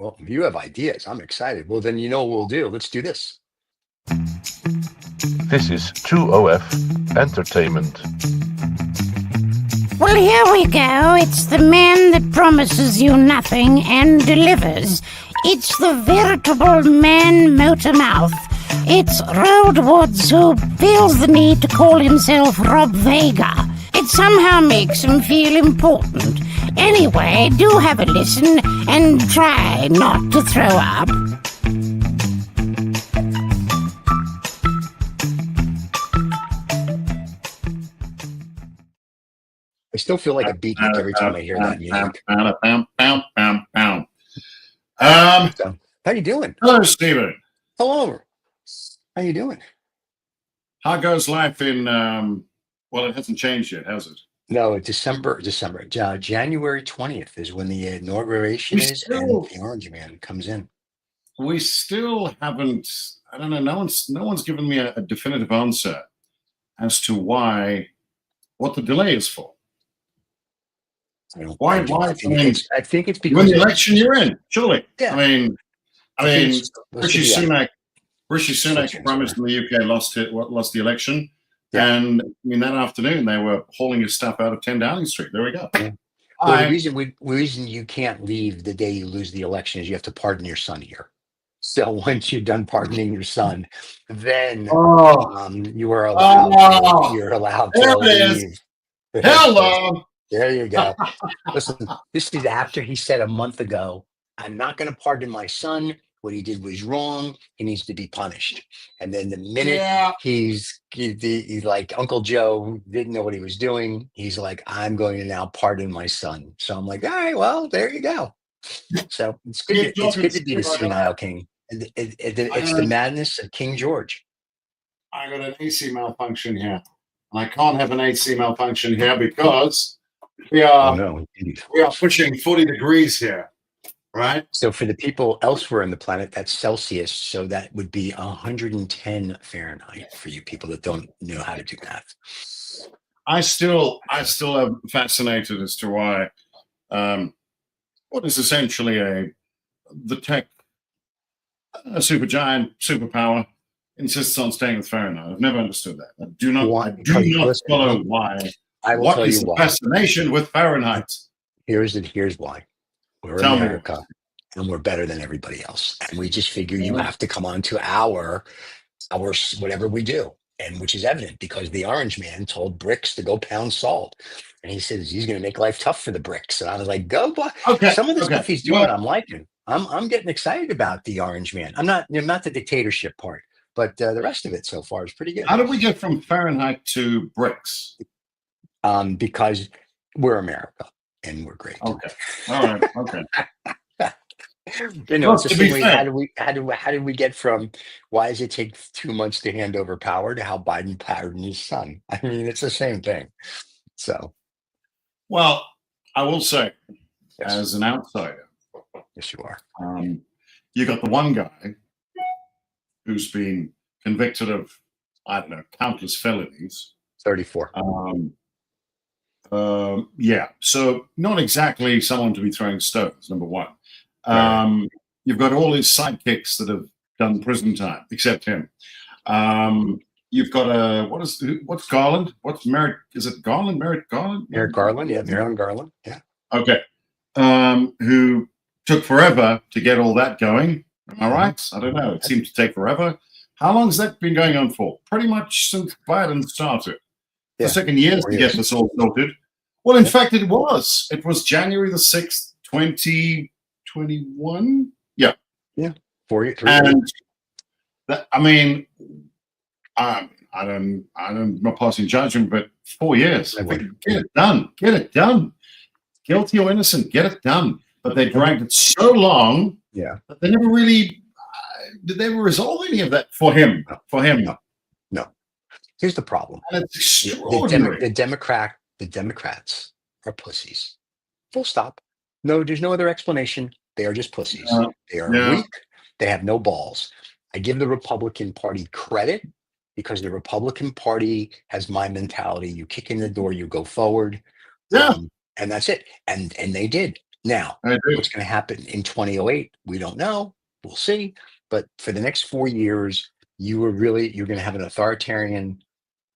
Well, if you have ideas, I'm excited. Well, then you know what we'll do. Let's do this. This is 2OF Entertainment. Well, here we go. It's the man that promises you nothing and delivers. It's the veritable man motor mouth. It's Roald Woods who feels the need to call himself Rob Vega. It somehow makes him feel important. Anyway, do have a listen and try not to throw up. I still feel like a beatnik every time I hear that music. So, how you doing? Hello, Stephen. Hello. How you doing? How goes life in? Well, it hasn't changed yet, has it? No, January 20th is when the inauguration is, and the Orange Man comes in. We still haven't. I don't know. No one's given me a definitive answer as to what the delay is for. Why? I think it's because when the election you're in, surely. Yeah. I mean, Rishi Sunak promised in the UK lost the election, and that afternoon they were hauling his stuff out of 10 Downing Street. There we go. Yeah. Well, the reason you can't leave the day you lose the election is you have to pardon your son here. So once you're done pardoning your son, then you are allowed. You're allowed to leave. Hello. There you go. Listen, this is after he said a month ago, I'm not going to pardon my son. What he did was wrong. He needs to be punished. And then the minute he's like Uncle Joe didn't know what he was doing, he's like, I'm going to now pardon my son. So I'm like, all right, well, there you go. So it's good. It's good to be the senile king. It's the madness of King George. I got an AC malfunction here. And I can't have an AC malfunction here because we are pushing 40 degrees here, right? So for the people elsewhere on the planet, that's Celsius. So that would be 110 Fahrenheit for you people that don't know how to do math. I still am fascinated as to why what is essentially the tech superpower insists on staying with Fahrenheit. I've never understood that. I do not follow why. What is the fascination with Fahrenheit? Here's why. We're in America and we're better than everybody else. And we just figure you have to come on to our whatever we do. And which is evident because the Orange Man told bricks to go pound salt. And he says he's going to make life tough for the bricks. And I was like, go, boy. Some of the stuff he's doing, I'm liking. I'm getting excited about the Orange Man. I'm not the dictatorship part. But the rest of it so far is pretty good. How did we get from Fahrenheit to bricks? Because we're America and we're great. Okay. All right. Okay. It's the same way. How did we get from why does it take 2 months to hand over power to how Biden pardoned his son? I mean, it's the same thing. So, well, I will say, as an outsider, yes, you are. You got the one guy who's been convicted of, I don't know, countless felonies. 34. So not exactly someone to be throwing stones, number one. Right. You've got all his sidekicks that have done prison time, except him. You've got what's Garland? What's Merrick? Is it Garland? Merrick Garland? Merrick Garland, yeah, Merrick Garland, yeah. Okay. Who took forever to get all that going. Am I right? I don't know. It seemed to take forever. How long has that been going on for? Pretty much since Biden started. The second years to get this all sorted. Well, in fact, it was. It was January the 6th, 2021. Yeah. Yeah. 4 years. And that, I'm not passing judgment, but 4 years. Get it done. Get it done. Guilty or innocent, get it done. But they dragged it so long that they never really did they ever resolve any of that for him? No. Here's the problem. And it's extraordinary. The Democrats are pussies. Full stop. No, there's no other explanation. They are just pussies. They are weak. They have no balls. I give the Republican Party credit because the Republican Party has my mentality. You kick in the door, you go forward. Yeah. And that's it. And they did. Now, I do. what's going to happen in 2008? We don't know. We'll see. But for the next 4 years, you're going to have an authoritarian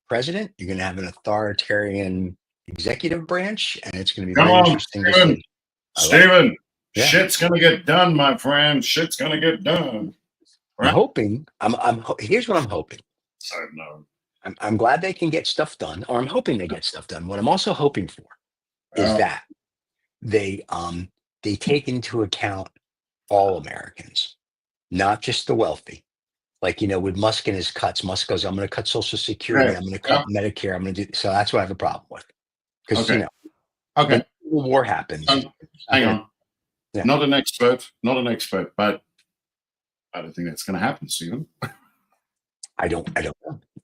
president. You're going to have an authoritarian executive branch, and it's going to be Come very on, interesting to Stephen. see. Stephen, Yeah. shit's gonna get done, my friend. Shit's gonna get done. I'm hoping. Here's what I'm hoping. So no. I'm glad they can get stuff done, or I'm hoping they get stuff done. What I'm also hoping for is Yeah. that they take into account all Americans, not just the wealthy. Like, with Musk and his cuts, Musk goes, I'm going to cut Social Security, Okay. I'm going to cut Medicare, I'm going to do. So that's what I have a problem with. Because Okay. when Civil War happens, Hang on. Yeah. Not an expert, but I don't think that's going to happen, Stephen. I don't know.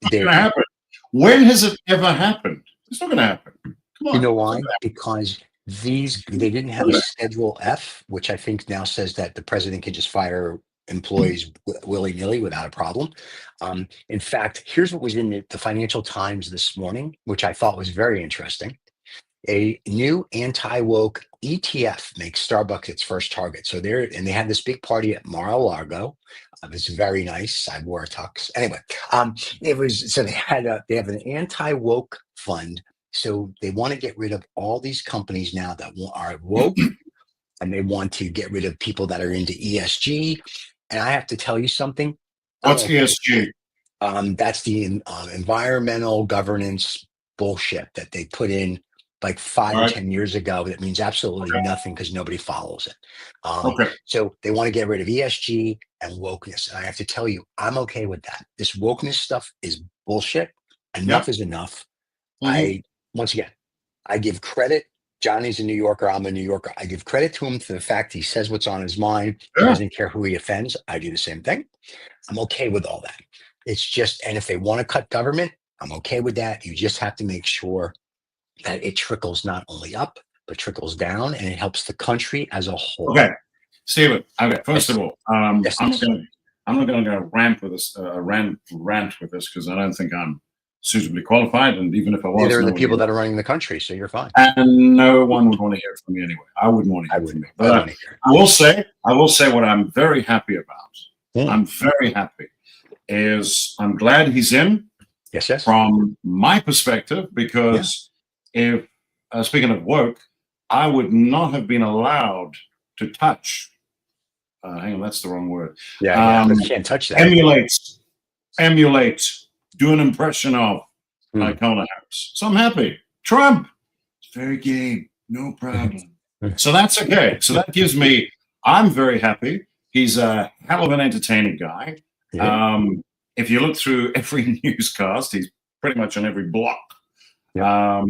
It's going to happen. When has it ever happened? It's not going to happen. Come on. You know why? Because they didn't have a Schedule F, which I think now says that the president can just fire employees willy-nilly without a problem. In fact, here's what was in the Financial Times this morning, which I thought was very interesting. A new anti-woke ETF makes Starbucks its first target. So they had this big party at Mar-a-Lago. It was very nice. I wore a tux. Anyway, they have an anti-woke fund. So they want to get rid of all these companies now that are woke, and they want to get rid of people that are into ESG. And I have to tell you something. What's ESG? That's the environmental governance bullshit that they put in like 5 or 10 years ago. That means absolutely nothing because nobody follows it. So they want to get rid of ESG and wokeness. And I have to tell you, I'm okay with that. This wokeness stuff is bullshit. Enough is enough. Once again, I give credit. Johnny's a New Yorker. I'm a New Yorker. I give credit to him for the fact he says what's on his mind. He doesn't care who he offends. I do the same thing. I'm okay with all that. It's just, and if they want to cut government, I'm okay with that. You just have to make sure that it trickles not only up, but trickles down, and it helps the country as a whole. Okay, Stephen. Okay, first of all, I'm not going to go rant with this because I don't think I'm suitably qualified, and even if I was, neither are the people that are running the country, so you're fine. And no one would want to hear it from me anyway. I wouldn't want to hear it from me. But I will say what I'm very happy about. I'm very happy is I'm glad he's in. Yes. From my perspective, because if speaking of woke, I would not have been allowed to touch. Hang on, that's the wrong word. You can't touch that. Emulate. Do an impression of Kamala Harris. So I'm happy. Trump, very game, no problem. So that's okay. So that gives me, I'm very happy. He's a hell of an entertaining guy. Yeah. If you look through every newscast, he's pretty much on every block. Yeah.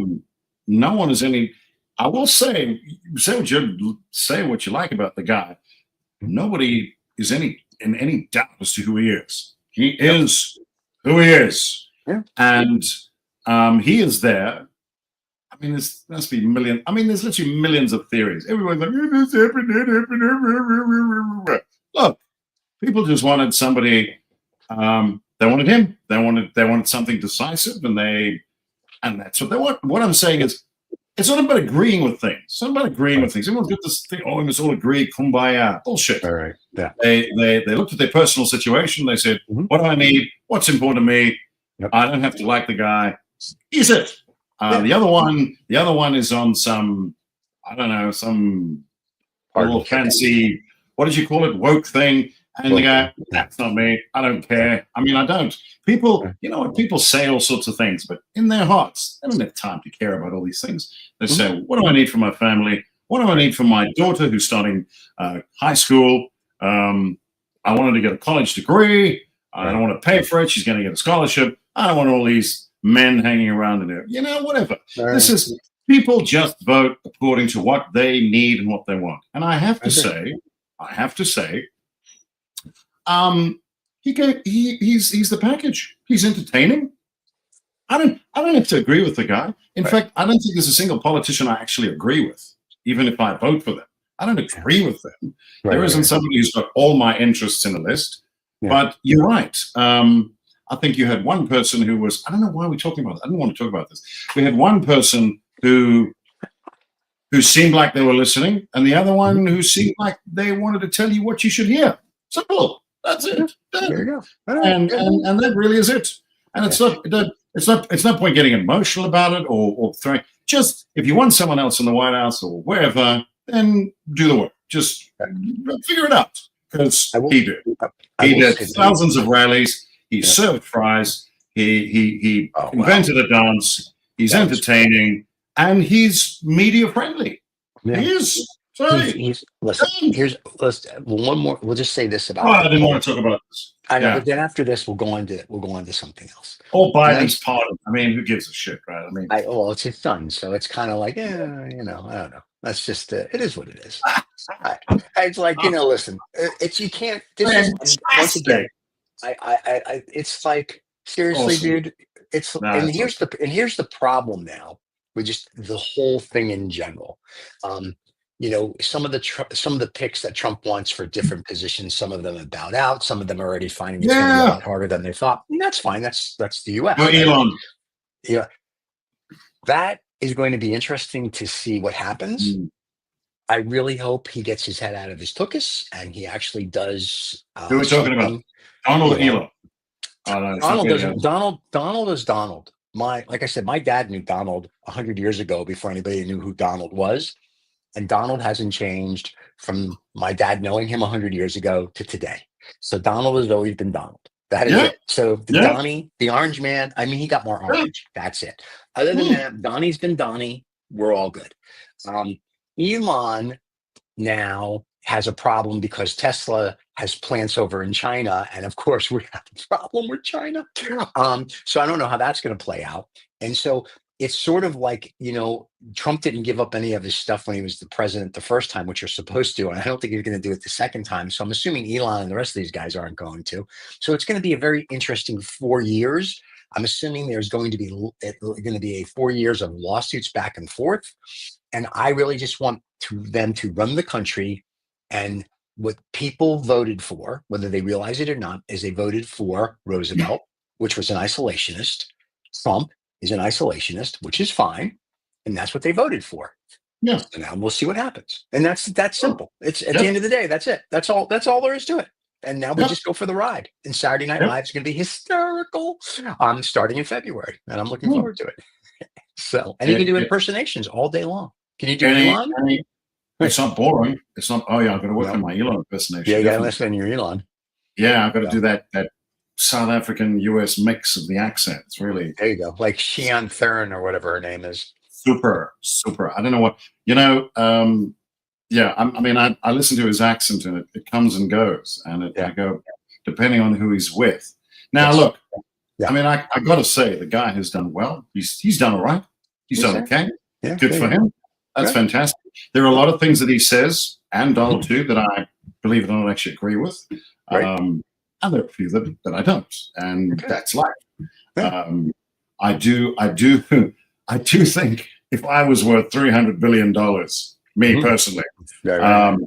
No one is any, I will say what you like about the guy. Nobody is in any doubt as to who he is. He is who he is. Yeah. And he is there. I mean, there must be millions. I mean, there's literally millions of theories. Everyone's like, this happened. Look, people just wanted somebody. They wanted him. They wanted something decisive, and that's what they want. What I'm saying is, it's not about agreeing with things. It's not about agreeing with things. Everyone's got this thing. Oh, we must all agree. Kumbaya. Bullshit. All right. Yeah. They looked at their personal situation. They said, "What do I need? What's important to me? Yep. I don't have to like the guy. Is it?" The other one is on some, I don't know, some little fancy, what did you call it, woke thing. And the guy, that's not me. I don't care. I mean, I don't. People, you know what? People say all sorts of things, but in their hearts, they don't have time to care about all these things. They say, what do I need for my family? What do I need for my daughter who's starting high school? I wanted to get a college degree. I don't want to pay for it. She's going to get a scholarship. I don't want all these men hanging around in there. You know, whatever. This is, people just vote according to what they need and what they want. And I have to say, he's the package. He's entertaining. I don't have to agree with the guy. In fact, I don't think there's a single politician I actually agree with, even if I vote for them. I don't agree with them. There isn't somebody who's got all my interests in a list. But you're right. I think you had one person who was, I don't know why we're talking about this. I don't want to talk about this. We had one person who who seemed like they were listening, and the other one who seemed like they wanted to tell you what you should hear. Simple. That's it. There you go. And that really is it. And it's not point getting emotional about it or throwing. Just if you want someone else in the White House or wherever, then do the work. Just figure it out, because he did. He did thousands of rallies. He served fries. He invented a dance. He's entertaining, and he's media friendly. Yeah. He is. Listen, one more. We'll just say this about. I didn't want to talk about this. I know, but then after this, we'll go on to something else. Or Biden's pardon. I mean, who gives a shit, right? I mean, well, it's his son, so it's kind of like, I don't know. That's just it is what it is. It's like, listen, it's you can't. This is once again. It's like seriously, dude. It's and here's the problem now with just the whole thing in general. Some of the picks that Trump wants for different positions, some of them have bowed out. Some of them are already finding it's going to be a lot harder than they thought. And that's fine. That's the U.S. Well, Elon. Yeah, that is going to be interesting to see what happens. I really hope he gets his head out of his tuchus and he actually does. Who are we talking about? Donald Elon. Donald is Donald. Like I said, my dad knew Donald 100 years ago before anybody knew who Donald was. And Donald hasn't changed from my dad knowing him 100 years ago to today. So Donald has always been Donald. That is it. So Donnie, the orange man, I mean, he got more orange. That's it. Other than that, Donnie's been Donnie. We're all good. Elon now has a problem because Tesla has plants over in China. And of course, we have a problem with China. So I don't know how that's going to play out. And so it's sort of like, Trump didn't give up any of his stuff when he was the president the first time, which you're supposed to. And I don't think he's going to do it the second time. So I'm assuming Elon and the rest of these guys aren't going to. So it's going to be a very interesting 4 years. I'm assuming there's going to be a 4 years of lawsuits back and forth. And I really just want them to run the country. And what people voted for, whether they realize it or not, is they voted for Roosevelt, which was an isolationist. Trump is an isolationist, which is fine. And that's what they voted for. Yeah. So now we'll see what happens. And that's simple. It's at the end of the day, that's it. That's all there is to it. And now we just go for the ride. And Saturday Night Live is going to be hysterical. Starting in February. And I'm looking forward to it. So, and you can do impersonations all day long. Can you do Elon? It's not boring. It's not, I've got to work on my Elon impersonation. Yeah, you got to listen to your Elon. Yeah, I've got to do that South African US mix of the accent. It's really. There you go. Like Shion Thurn or whatever her name is. Super. I don't know what, I listen to his accent and it comes and goes. And I go, depending on who he's with. Now, look, I mean, I got to say, the guy has done well. He's done all right. He's done okay. Yeah, good for him. That's fantastic. There are a lot of things that he says, and Donald too, that I believe it or not actually agree with. And there are a few that I don't. And that's life. I do think if I was worth $300 billion, me personally, I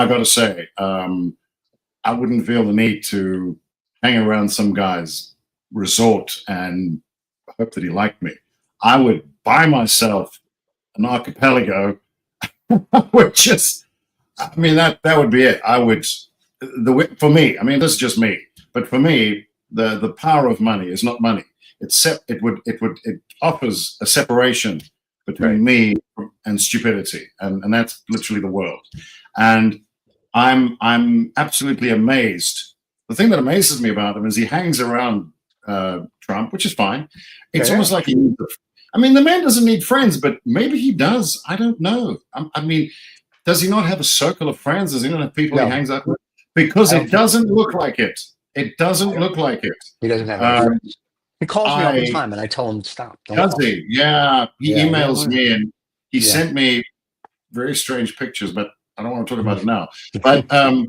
got to say, I wouldn't feel the need to hang around some guy's resort and hope that he liked me. I would buy myself an archipelago, which is, I mean, that would be it. I would, for me, I mean, this is just me, but for me, the power of money is not money. It offers a separation between me and stupidity, and that's literally the world. And I'm absolutely amazed. The thing that amazes me about him is he hangs around Trump, which is fine. It's almost like I mean, the man doesn't need friends, but maybe he does. I don't know. I mean, does he not have a circle of friends? Does he not have people he hangs out with? Because it doesn't look like it. It doesn't look like it. He doesn't have any friends. He calls me all the time, and I tell him to stop. Does he? Yeah. He emails me, and he sent me very strange pictures, but I don't want to talk about it now. But I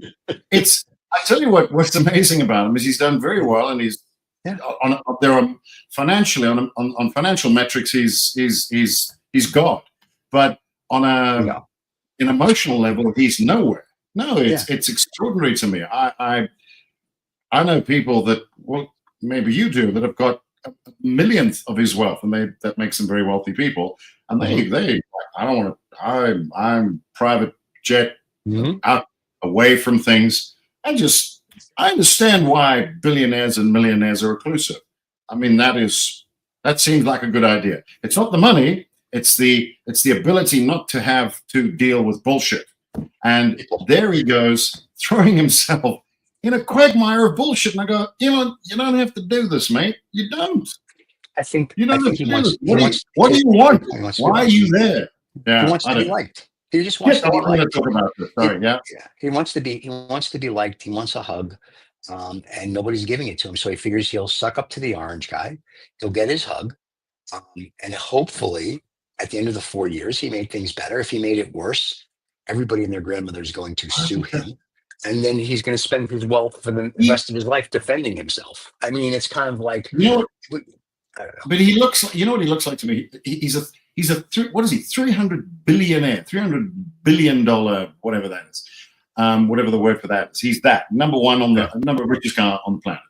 tell you what's amazing about him is he's done very well, and he's on financial metrics, he's God. But on an emotional level, he's nowhere. No, it's extraordinary to me. I know people that, well, maybe you do, that have got a millionth of his wealth, and that makes them very wealthy people, and they I don't want to. I'm private jet Mhm. out away from things. I understand why billionaires and millionaires are reclusive. I mean, that seems like a good idea. It's not the money; it's the ability not to have to deal with bullshit. And there he goes, throwing himself in a quagmire of bullshit. And I go, you don't have to do this, mate. You don't. I think You I don't have think to he do wants this. What do you he want? wants Why are you there? he Yeah, wants I to be don't know. liked. He just wants Yes, to I be want to liked. talk about this. Sorry, yeah. Yeah, he wants to be liked. He wants a hug, and nobody's giving it to him. So he figures he'll suck up to the orange guy. He'll get his hug, um, and hopefully, at the end of the 4 years, he made things better. If he made it worse, everybody and their grandmother is going to sue him, and then he's going to spend his wealth for the He, rest of his life defending himself. I mean, it's kind of like, you know, I don't know. but he looks like, you know what he looks like to me? What is he? 300 billionaire, $300 billion, whatever that is. Whatever the word for that is. He's that number one on the number richest guy on the planet.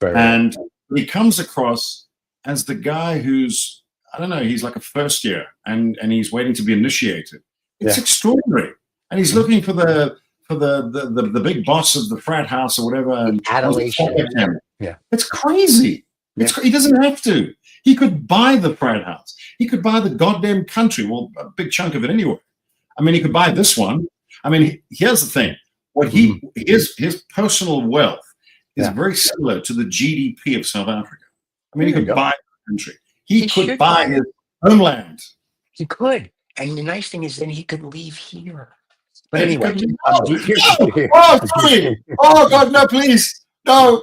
Right, right. And he comes across as the guy who's, I don't know, he's like a first year and he's waiting to be initiated. It's Yeah. extraordinary. And he's looking for the big boss of the frat house or whatever. And Adulation. Yeah. It's crazy. He doesn't have to. He could buy the frat house. He could buy the goddamn country. Well, a big chunk of it anyway. I mean, he could buy this one. I mean, here's the thing. What his personal wealth is very similar to the GDP of South Africa. I mean, he could buy the country. He could buy his homeland. He could. And the nice thing is then he could leave here. But He anyway. could- sorry. Oh, God, no, please. No.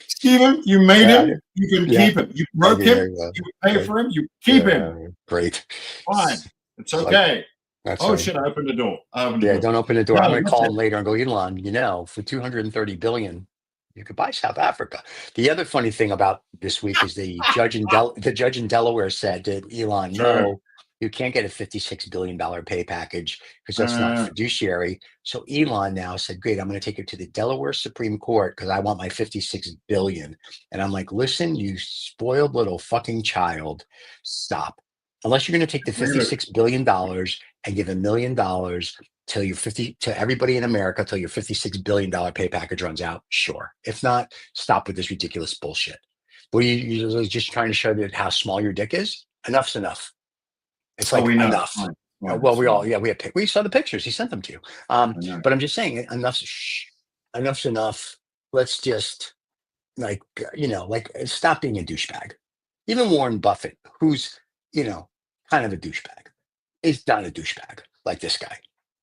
Stephen, you made him. You can keep him. You broke him. You pay for him. You keep him. Great. Fine. It's okay. That's Shit, I opened the door. Don't open the door. No, I'm going to that's call it. him later and go, Elon, for 230 billion, you could buy South Africa. The other funny thing about this week is the judge in Delaware said to Elon, no, you can't get a $56 billion pay package because that's not fiduciary. So Elon now said, great, I'm going to take it to the Delaware Supreme Court because I want my 56 billion. And I'm like, listen, you spoiled little fucking child, stop. Unless you're going to take the $56 billion and give $1 million till you're 50 to everybody in America till your $56 billion pay package runs out. Sure. If not, stop with this ridiculous bullshit. What are you just trying to show that how small your dick is? Enough's enough. It's like enough. Well, we saw the pictures. He sent them to you. But I'm just saying enough's enough. Let's just stop being a douchebag. Even Warren Buffett, who's, kind of a douchebag, is not a douchebag like this guy.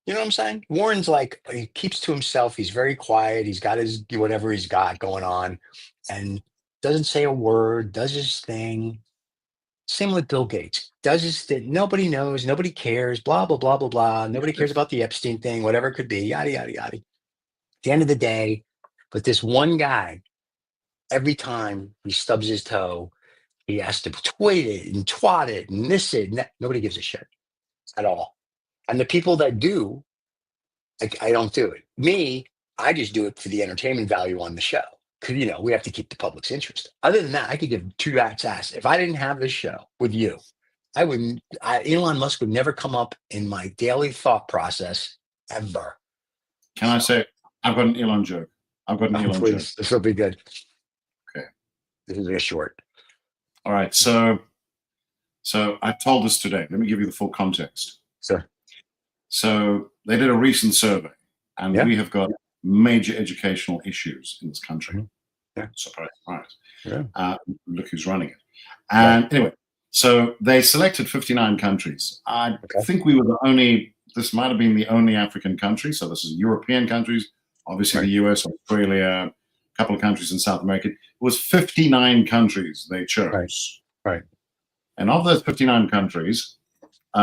You know what I'm saying? Warren's like, he keeps to himself. He's very quiet. He's got his whatever he's got going on and doesn't say a word, does his thing. Same with Bill Gates. Does his thing. Nobody knows. Nobody cares. Blah, blah, blah, blah, blah. Nobody cares about the Epstein thing, whatever it could be. Yada, yada, yada. At the end of the day, but this one guy, every time he stubs his toe, he has to tweet it and twat it and this it and that. Nobody gives a shit at all. And the people that do, I don't do it. Me, I just do it for the entertainment value on the show. Because, we have to keep the public's interest. Other than that, I could give two rats' ass. If I didn't have this show with you, Elon Musk would never come up in my daily thought process ever. Can I say, I've got an Elon joke. Joke. This will be good. Okay. This is a short. All right. So I told this today. Let me give you the full context. Sure. So they did a recent survey, and we have got major educational issues in this country. Yeah. Surprise. Yeah. Look who's running it. And anyway, so they selected 59 countries. I think we were this might have been the only African country. So this is European countries, obviously the US, Australia, a couple of countries in South America. It was 59 countries they chose. Right. And of those 59 countries, they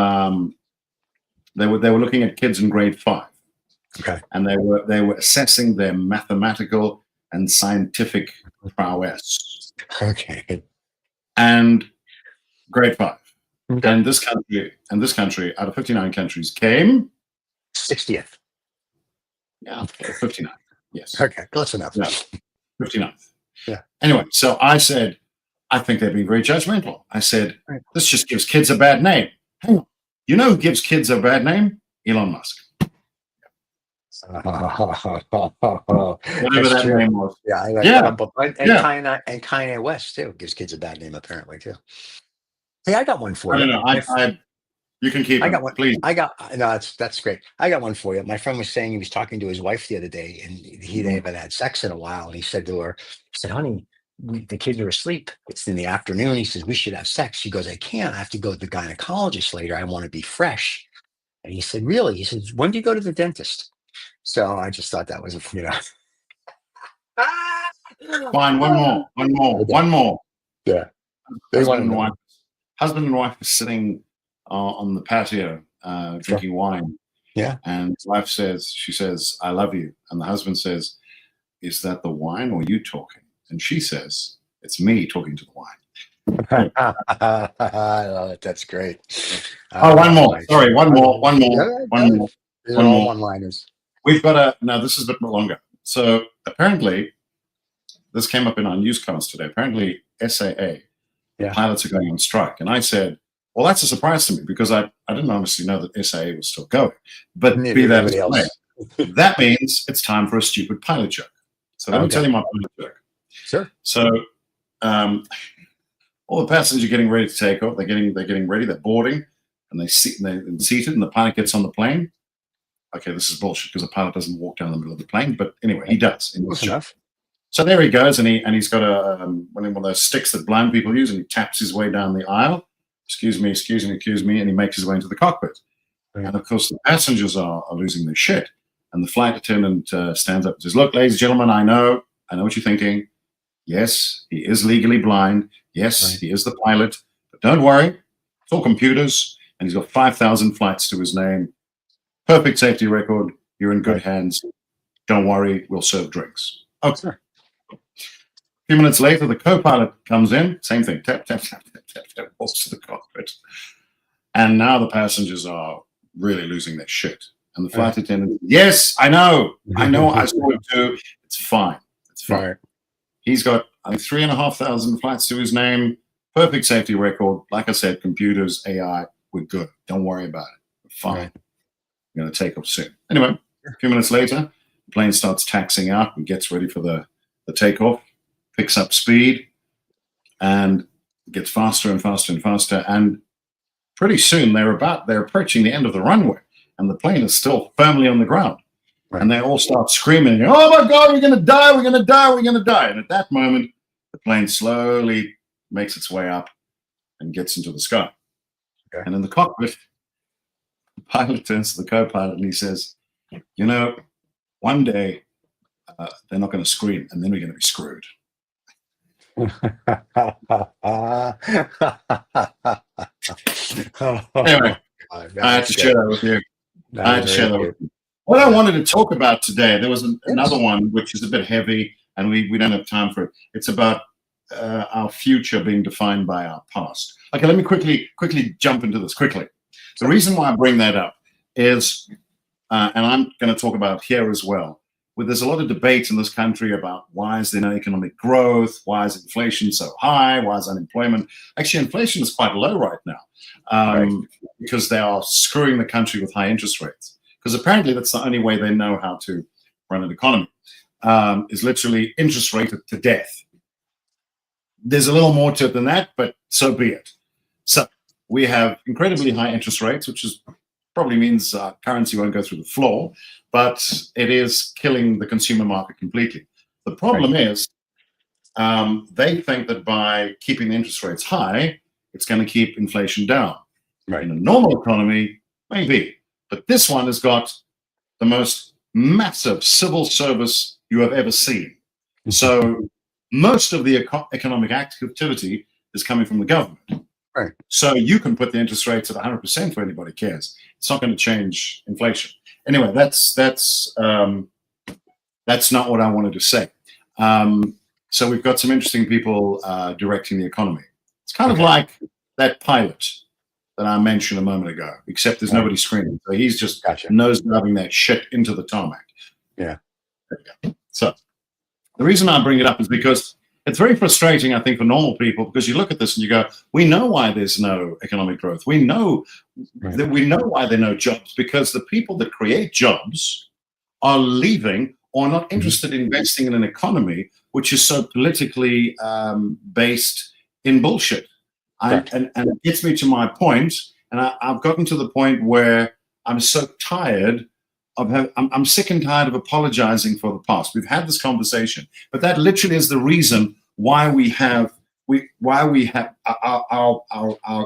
were looking at kids in grade 5. Okay. And they were assessing their mathematical and scientific prowess. Okay. And grade 5. Okay. And this country, out of 59 countries, came 60th. Yeah, 59. Yes. Okay, close enough. Yeah, 59th. Yeah. Anyway, so I said, I think they're being very judgmental. I said, this just gives kids a bad name. Hang on. You know who gives kids a bad name? Elon Musk. Whatever That's that true. name was. Yeah, I like Yeah, and Kanye West too gives kids a bad name apparently too. Hey, I got one for I you. don't know. You can keep I got him, one. please. I got no. That's great. I got one for you. My friend was saying he was talking to his wife the other day, and they haven't had sex in a while. And he said to her, he said, "Honey, the kids are asleep. It's in the afternoon." He says, "We should have sex." She goes, "I can't. I have to go to the gynecologist later. I want to be fresh." And he said, "Really?" He says, "When do you go to the dentist?" So I just thought that was Fine, Okay. one more. Yeah, they want to know. Husband and wife are sitting on the patio drinking wine. Yeah. And his wife she says, "I love you." And the husband says, "Is that the wine or you talking?" And she says, "It's me talking to the wine." I love it. That's great. One more. Sorry, one more. These are all one-liners. We've got now this is a bit more longer. So apparently, this came up in our newscast today. Apparently, SAA, pilots are going on strike. And I said, well, that's a surprise to me because I didn't honestly know that SAA was still going. But be that as it may, that means it's time for a stupid pilot joke. So let me tell you my pilot joke. Sure. So all the passengers are getting ready to take off. They're getting ready. They're boarding, and they're seated, and the pilot gets on the plane. Okay, this is bullshit because a pilot doesn't walk down the middle of the plane, but anyway, he does. Close enough. So there he goes, and he's got one of those sticks that blind people use, and he taps his way down the aisle. Excuse me, and he makes his way into the cockpit. Right. And of course, the passengers are losing their shit. And the flight attendant stands up and says, "Look, ladies and gentlemen, I know what you're thinking. Yes, he is legally blind. Yes, he is the pilot. But don't worry, it's all computers, and he's got 5,000 flights to his name. Perfect safety record. You're in good hands. Don't worry, we'll serve drinks." Okay. A few minutes later, the co-pilot comes in. Same thing. Tap, tap, tap, tap, tap, tap. Walks to the cockpit. And now the passengers are really losing their shit. And the flight attendant, "Yes, I know. I saw it too. It's fine. It's fine." Right. He's got 3,500 flights to his name. Perfect safety record. Like I said, computers, AI, we're good. Don't worry about it. We're fine. Right. We're going to take off soon. Anyway, a few minutes later, the plane starts taxiing out and gets ready for the takeoff, picks up speed, and gets faster and faster and faster. And pretty soon they're approaching the end of the runway, and the plane is still firmly on the ground. Right. And they all start screaming, "Oh my God, we're going to die, we're going to die, we're going to die." And at that moment, the plane slowly makes its way up and gets into the sky. Okay. And in the cockpit, the pilot turns to the co-pilot and he says, "One day they're not going to scream, and then we're going to be screwed." Anyway, I had to share that with you. What I wanted to talk about today, there was another one which is a bit heavy, and we don't have time for it. It's about our future being defined by our past. Okay, let me quickly jump into this quickly. The reason why I bring that up is, and I'm going to talk about here as well, there's a lot of debate in this country about why is there no economic growth, why is inflation so high, why is unemployment. Actually, inflation is quite low right now because they are screwing the country with high interest rates. Because apparently that's the only way they know how to run an economy, is literally interest rate to death. There's a little more to it than that, but so be it. So we have incredibly high interest rates, which probably means currency won't go through the floor, but it is killing the consumer market completely. The problem is they think that by keeping the interest rates high, it's going to keep inflation down. Right. In a normal economy, maybe. But this one has got the most massive civil service you have ever seen. So most of the economic activity is coming from the government. Right. So you can put the interest rates at 100% for anybody cares. It's not going to change inflation. Anyway, that's not what I wanted to say. So we've got some interesting people directing the economy. It's kind of like that pilot that I mentioned a moment ago, except there's nobody screaming. So he's just nose-diving that shit into the tarmac. Yeah. So the reason I bring it up is because it's very frustrating, I think, for normal people, because you look at this and you go, we know why there's no economic growth. We know that we know why there are no jobs, because the people that create jobs are leaving or not interested in investing in an economy which is so politically based in bullshit. And it gets me to my point, and I've gotten to the point where I'm so tired of I'm sick and tired of apologizing for the past. We've had this conversation, but that literally is the reason why we have our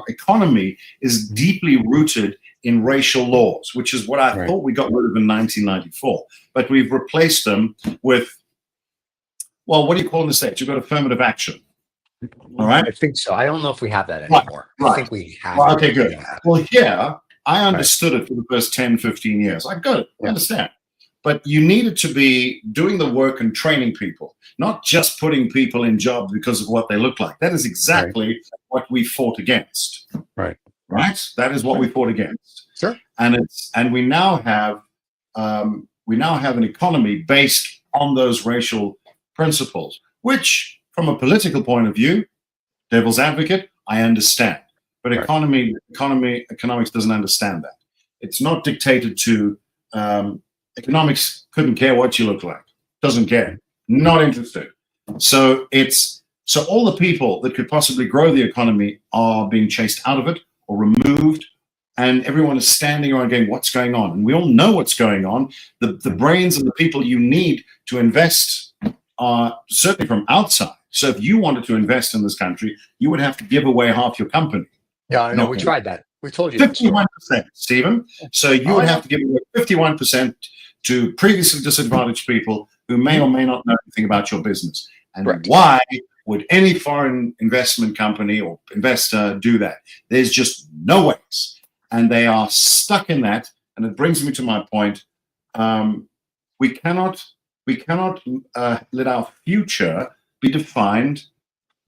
economy is deeply rooted in racial laws, which is what I thought we got rid of in 1994. But we've replaced them with, well, what do you call in the States? You've got affirmative action. All right. I think so. I don't know if we have that anymore. I think we have. Well, okay, good. Well, here, I understood it for the first 10, 15 years. I got it. I understand. But you needed to be doing the work and training people, not just putting people in jobs because of what they look like. That is exactly what we fought against. Right? That is what we fought against. Sure. And we now have an economy based on those racial principles, which, from a political point of view, devil's advocate, I understand. But economics doesn't understand that. It's not dictated to. Economics couldn't care what you look like. Doesn't care. Not interested. So all the people that could possibly grow the economy are being chased out of it or removed, and everyone is standing around going, what's going on? And we all know what's going on. The brains and the people you need to invest are certainly from outside. So if you wanted to invest in this country, you would have to give away half your company. Yeah, I know. We tried that. We told you 51%, Stephen. So you would have to give away 51% to previously disadvantaged people who may or may not know anything about your business. And why would any foreign investment company or investor do that? There's just no ways. And they are stuck in that. And it brings me to my point. We cannot let our future be defined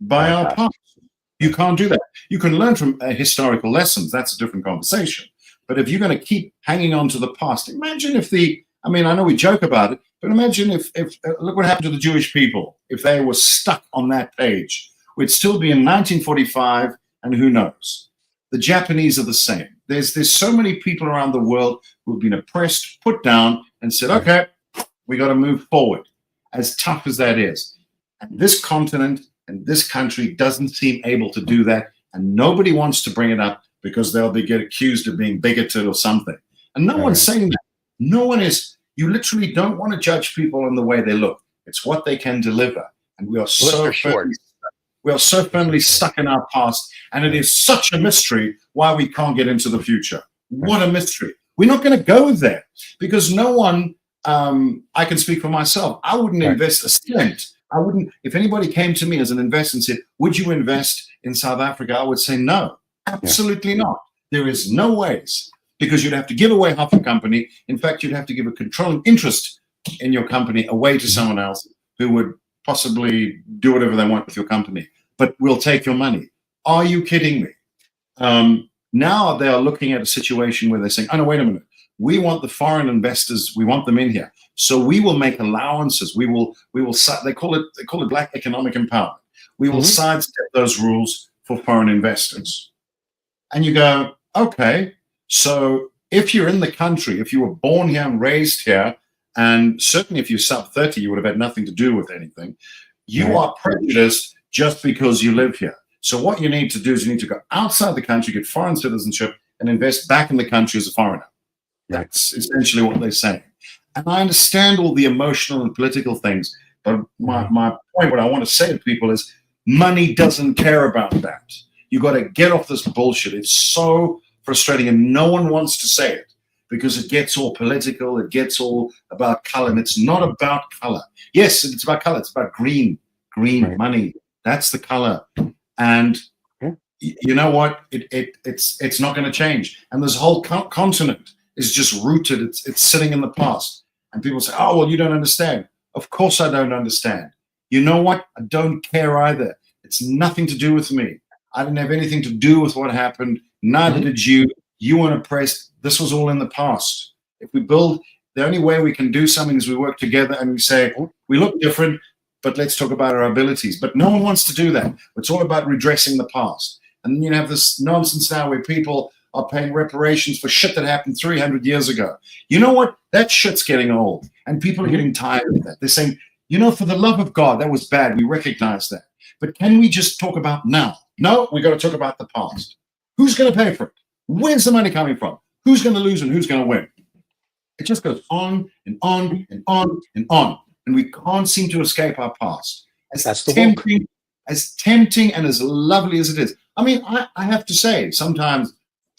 by our past. You can't do that. You can learn from historical lessons. That's a different conversation. But if you're going to keep hanging on to the past, imagine if I know we joke about it, but imagine if look what happened to the Jewish people. If they were stuck on that page, we'd still be in 1945, and who knows? The Japanese are the same. There's so many people around the world who've been oppressed, put down, and said, okay, we got to move forward, as tough as that is. And this continent and this country doesn't seem able to do that, and nobody wants to bring it up because they'll get accused of being bigoted or something. And no one's saying that. No one is. You literally don't want to judge people on the way they look. It's what they can deliver. And we are so firmly stuck in our past, and it is such a mystery why we can't get into the future. What a mystery. We're not going to go there because no one, I can speak for myself, I wouldn't invest a cent. I wouldn't, if anybody came to me as an investor and said, would you invest in South Africa? I would say no, absolutely not. There is no ways, because you'd have to give away half your company. In fact, you'd have to give a controlling interest in your company away to someone else who would possibly do whatever they want with your company, but we'll take your money. Are you kidding me? Now they are looking at a situation where they're saying, oh no, wait a minute. We want the foreign investors, we want them in here. So we will make allowances. We will, they call it black economic empowerment. We will sidestep those rules for foreign investors. And you go, okay, so if you're in the country, if you were born here and raised here, and certainly if you're sub 30, you would have had nothing to do with anything, you are prejudiced just because you live here. So what you need to do is you need to go outside the country, get foreign citizenship, and invest back in the country as a foreigner. That's essentially what they're saying. And I understand all the emotional and political things, but my point, what I want to say to people is money doesn't care about that. You got to get off this bullshit. It's so frustrating, and no one wants to say it because it gets all political. It gets all about color, and it's not about color. Yes, it's about color. It's about green money. That's the color. And you know what? It's not going to change. And this whole continent is just rooted. It's sitting in the past. And people say, oh, well, you don't understand. Of course I don't understand. You know what? I don't care either. It's nothing to do with me. I didn't have anything to do with what happened. Neither did you. You weren't oppressed. This was all in the past. If we build, the only way we can do something is we work together and we say, we look different. but let's talk about our abilities. But no one wants to do that. It's all about redressing the past. And then you have this nonsense now where people are paying reparations for shit that happened 300 years ago. You know what? That shit's getting old, and people are getting tired of that. They're saying, you know, for the love of God, that was bad. We recognize that. But can we just talk about now? No, we got to talk about the past. Who's going to pay for it? Where's the money coming from? Who's going to lose and who's going to win? It just goes on and on and on and on. And we can't seem to escape our past. As tempting and as lovely as it is. I mean, I have to say, sometimes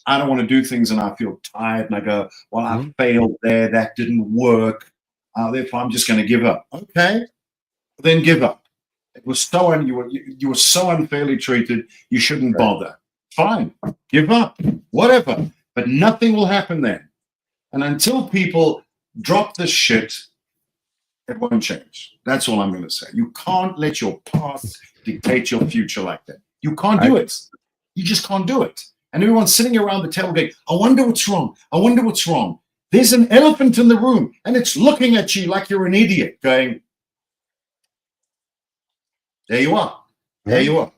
I don't want to do things and I feel tired and I go, well, I failed there. That didn't work. Therefore, I'm just going to give up. Okay, then give up. It was so you were so unfairly treated. You shouldn't bother. Fine, give up, whatever. But nothing will happen then. And until people drop this shit, it won't change. That's all I'm going to say. You can't let your past dictate your future like that. You can't do it. You just can't do it. And everyone's sitting around the table going, I wonder what's wrong. I wonder what's wrong. There's an elephant in the room and it's looking at you like you're an idiot going, there you are. There you are.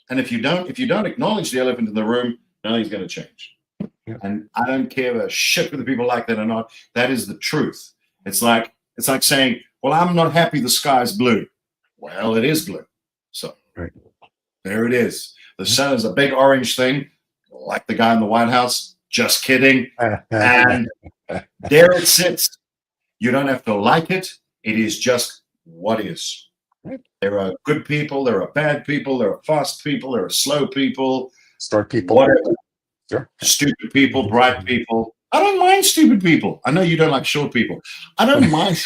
And if you don't acknowledge the elephant in the room, nothing's going to change. Yeah. And I don't care a shit whether people like that or not. That is the truth. It's like saying, well, I'm not happy the sky's blue. Well, it is blue. So there it is. The sun is a big orange thing, like the guy in the White House. Just kidding. And there it sits. You don't have to like it. It is just what is. There are good people. There are bad people. There are fast people. There are slow people. Smart people. Whatever. Sure. Stupid people, bright people. I don't mind stupid people. I know you don't like short people. I don't mind.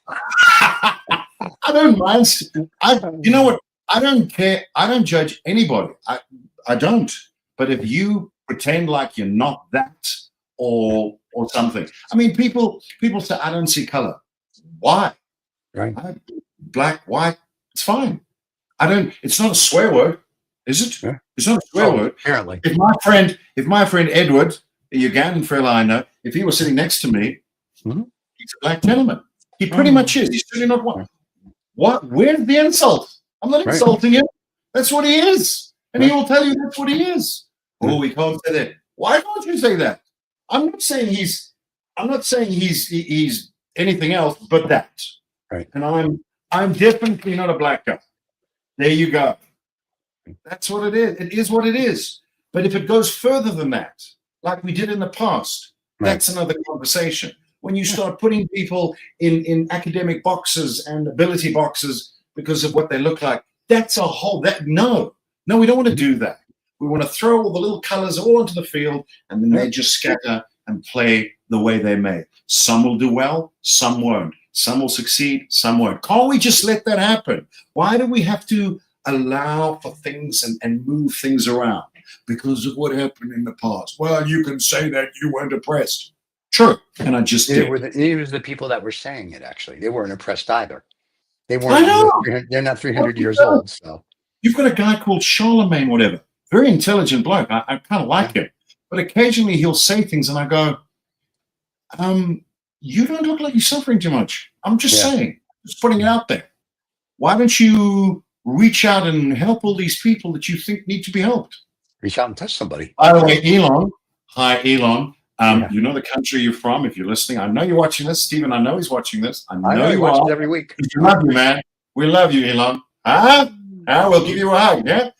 I don't mind. You know what? I don't care. I don't judge anybody. I don't. But if you pretend like you're not that or something. I mean, people say, I don't see color. Why? Right. Black, white, it's fine. It's not a swear word, is it? Yeah. It's not a swear word. Apparently. If my friend Edward, a Ugandan fella I know, if he was sitting next to me, he's a black gentleman. He pretty much is. He's certainly not one. What? Where's the insult? I'm not insulting him. That's what he is. And he will tell you that's what he is. Oh, we can't say that. Why can't you say that? I'm not saying he's anything else but that. Right. And I'm definitely not a black guy. There you go. That's what it is. It is what it is. But if it goes further than that, like we did in the past, that's another conversation. When you start putting people in academic boxes and ability boxes because of what they look like, that's a whole no, we don't want to do that. We want to throw all the little colors all onto the field and then they just scatter and play the way they may. Some will do well, some won't. Some will succeed, some won't. Can't we just let that happen? Why do we have to allow for things and move things around because of what happened in the past? Well, you can say that you weren't oppressed. True. And I just did. It was the people that were saying it, actually. They weren't oppressed either. They weren't. I know. They're not 300 years old. So you've got a guy called Charlemagne, whatever. Very intelligent bloke. I kind of like him. But occasionally he'll say things and I go, you don't look like you're suffering too much. I'm just saying, just putting it out there. Why don't you reach out and help all these people that you think need to be helped? Reach out and touch somebody. By the way, Elon. Hi, Elon. You know the country you're from if you're listening. I know you're watching this. Stephen, I know he's watching this. I know he watches every week. We love you, man. We love you, Elon. Huh? We'll give you a hug, yeah?